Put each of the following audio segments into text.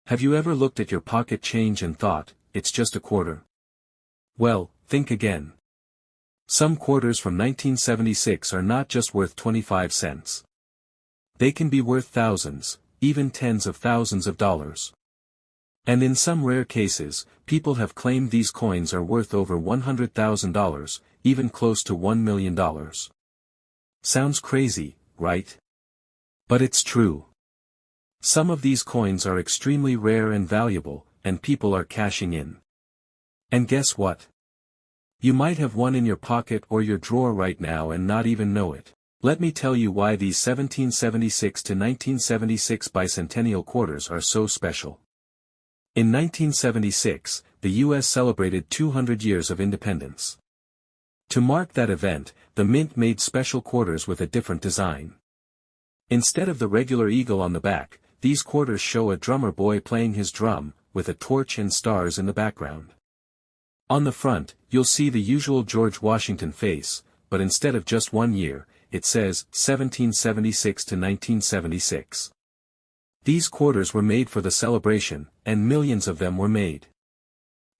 Have you ever looked at your pocket change and thought, it's just a quarter? Well, think again. Some quarters from 1976 are not just worth 25 cents. They can be worth thousands, even tens of thousands of dollars. And in some rare cases, people have claimed these coins are worth over $100,000, even close to $1 million. Sounds crazy, right? But it's true. Some of these coins are extremely rare and valuable, and people are cashing in. And guess what? You might have one in your pocket or your drawer right now and not even know it. Let me tell you why these 1776 to 1976 bicentennial quarters are so special. In 1976, the U.S. celebrated 200 years of independence. To mark that event, the mint made special quarters with a different design. Instead of the regular eagle on the back, these quarters show a drummer boy playing his drum, with a torch and stars in the background. On the front, you'll see the usual George Washington face, but instead of just 1 year, it says 1776 to 1976. These quarters were made for the celebration, and millions of them were made.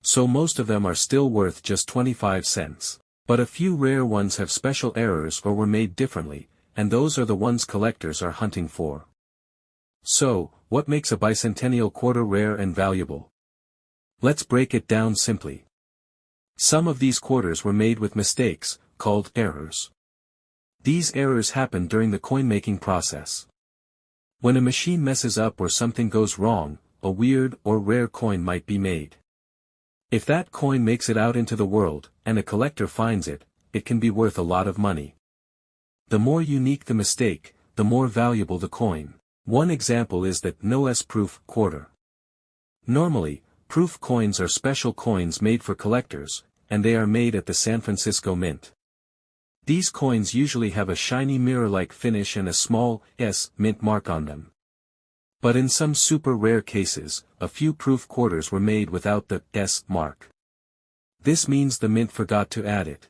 So most of them are still worth just 25 cents. But a few rare ones have special errors or were made differently, and those are the ones collectors are hunting for. So, what makes a bicentennial quarter rare and valuable? Let's break it down simply. Some of these quarters were made with mistakes, called errors. These errors happen during the coin-making process. When a machine messes up or something goes wrong, a weird or rare coin might be made. If that coin makes it out into the world, and a collector finds it, it can be worth a lot of money. The more unique the mistake, the more valuable the coin. One example is the no-S proof quarter. Normally, proof coins are special coins made for collectors, and they are made at the San Francisco Mint. These coins usually have a shiny mirror-like finish and a small S mint mark on them. But in some super rare cases, a few proof quarters were made without the S mark. This means the mint forgot to add it.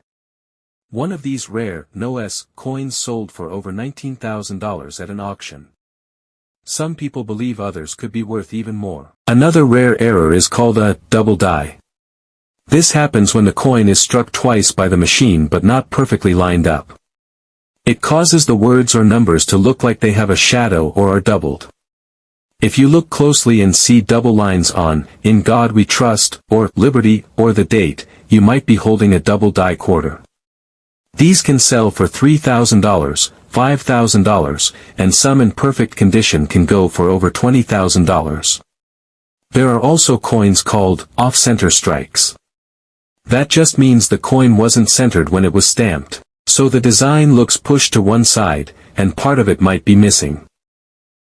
One of these rare, no-S coins sold for over $19,000 at an auction. Some people believe others could be worth even more. Another rare error is called a double die. This happens when the coin is struck twice by the machine but not perfectly lined up. It causes the words or numbers to look like they have a shadow or are doubled. If you look closely and see double lines on, "In God We Trust," or "Liberty," or the date, you might be holding a double die quarter. These can sell for $3,000, $5,000, and some in perfect condition can go for over $20,000. There are also coins called off-center strikes. That just means the coin wasn't centered when it was stamped, so the design looks pushed to one side, and part of it might be missing.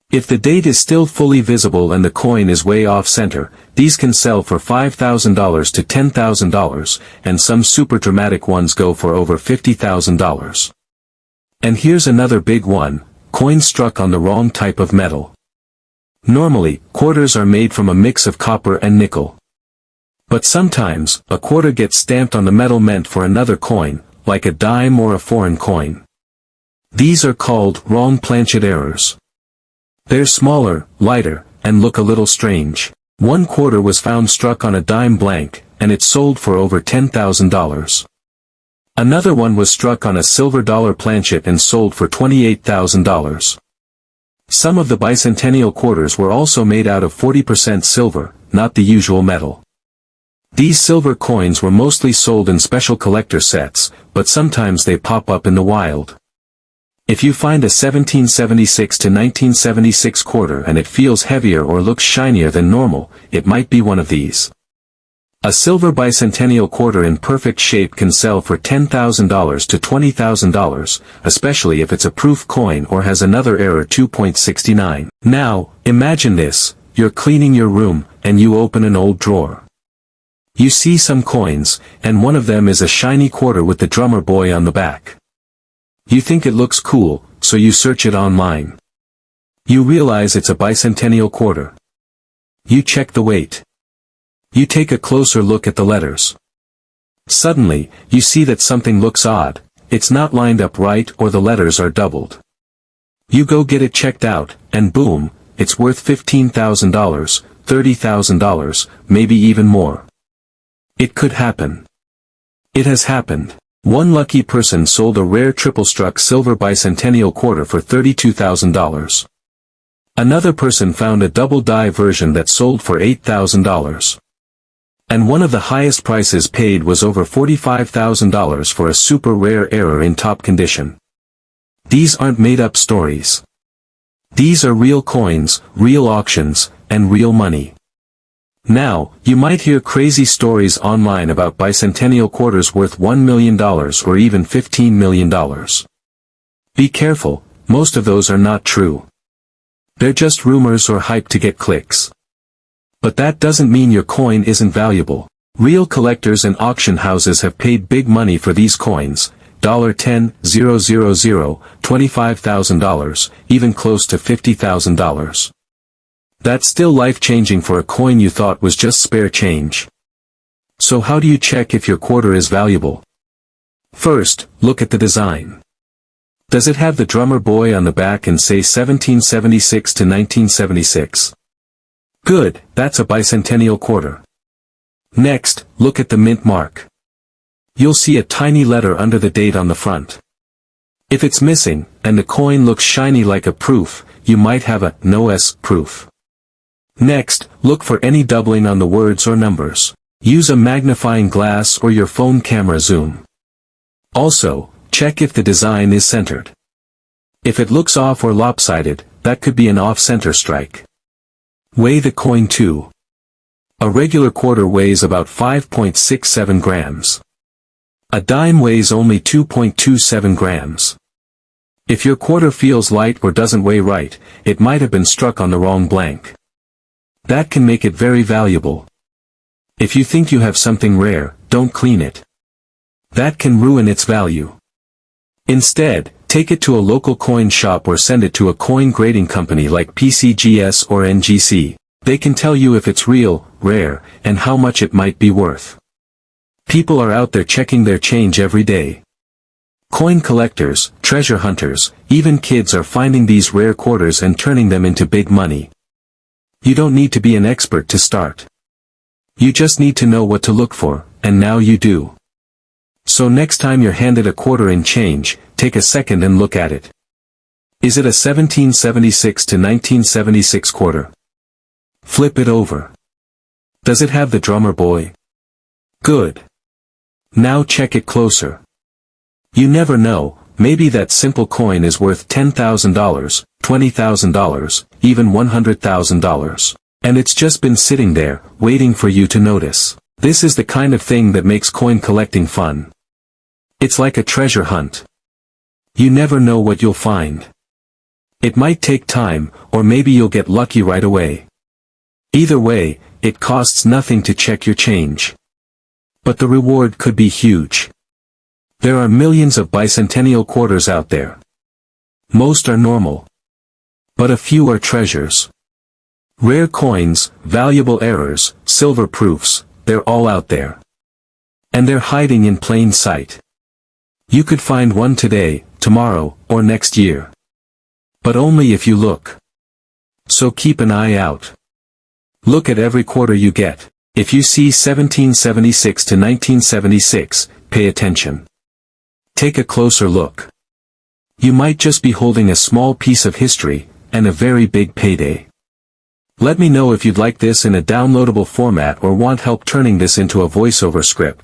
If the date is still fully visible and the coin is way off-center, these can sell for $5,000 to $10,000, and some super dramatic ones go for over $50,000. And here's another big one: coins struck on the wrong type of metal. Normally, quarters are made from a mix of copper and nickel. But sometimes, a quarter gets stamped on the metal meant for another coin, like a dime or a foreign coin. These are called wrong planchet errors. They're smaller, lighter, and look a little strange. One quarter was found struck on a dime blank, and it sold for over $10,000. Another one was struck on a silver dollar planchet and sold for $28,000. Some of the bicentennial quarters were also made out of 40% silver, not the usual metal. These silver coins were mostly sold in special collector sets, but sometimes they pop up in the wild. If you find a 1776 to 1976 quarter and it feels heavier or looks shinier than normal, it might be one of these. A silver bicentennial quarter in perfect shape can sell for $10,000 to $20,000, especially if it's a proof coin or has another error 2.69. Now, imagine this: you're cleaning your room, and you open an old drawer. You see some coins, and one of them is a shiny quarter with the drummer boy on the back. You think it looks cool, so you search it online. You realize it's a bicentennial quarter. You check the weight. You take a closer look at the letters. Suddenly, you see that something looks odd. It's not lined up right or the letters are doubled. You go get it checked out, and boom, it's worth $15,000, $30,000, maybe even more. It could happen. It has happened. One lucky person sold a rare triple-struck silver bicentennial quarter for $32,000. Another person found a double-die version that sold for $8,000. And one of the highest prices paid was over $45,000 for a super rare error in top condition. These aren't made-up stories. These are real coins, real auctions, and real money. Now, you might hear crazy stories online about bicentennial quarters worth $1 million or even $15 million. Be careful, most of those are not true. They're just rumors or hype to get clicks. But that doesn't mean your coin isn't valuable. Real collectors and auction houses have paid big money for these coins, $10,000, $25,000, even close to $50,000. That's still life-changing for a coin you thought was just spare change. So how do you check if your quarter is valuable? First, look at the design. Does it have the drummer boy on the back and say 1776 to 1976? Good, that's a bicentennial quarter. Next, look at the mint mark. You'll see a tiny letter under the date on the front. If it's missing, and the coin looks shiny like a proof, you might have a no S proof. Next, look for any doubling on the words or numbers. Use a magnifying glass or your phone camera zoom. Also, check if the design is centered. If it looks off or lopsided, that could be an off-center strike. Weigh the coin too. A regular quarter weighs about 5.67 grams. A dime weighs only 2.27 grams. If your quarter feels light or doesn't weigh right, it might have been struck on the wrong blank. That can make it very valuable. If you think you have something rare, don't clean it. That can ruin its value. Instead, take it to a local coin shop or send it to a coin grading company like PCGS or NGC. They can tell you if it's real, rare, and how much it might be worth. People are out there checking their change every day. Coin collectors, treasure hunters, even kids are finding these rare quarters and turning them into big money. You don't need to be an expert to start. You just need to know what to look for, and now you do. So next time you're handed a quarter in change, take a second and look at it. Is it a 1776 to 1976 quarter? Flip it over. Does it have the drummer boy? Good. Now check it closer. You never know, maybe that simple coin is worth $10,000, $20,000, even $100,000. And it's just been sitting there, waiting for you to notice. This is the kind of thing that makes coin collecting fun. It's like a treasure hunt. You never know what you'll find. It might take time, or maybe you'll get lucky right away. Either way, it costs nothing to check your change. But the reward could be huge. There are millions of bicentennial quarters out there. Most are normal. But a few are treasures. Rare coins, valuable errors, silver proofs, they're all out there. And they're hiding in plain sight. You could find one today, tomorrow, or next year. But only if you look. So keep an eye out. Look at every quarter you get. If you see 1776 to 1976, pay attention. Take a closer look. You might just be holding a small piece of history, and a very big payday. Let me know if you'd like this in a downloadable format or want help turning this into a voiceover script.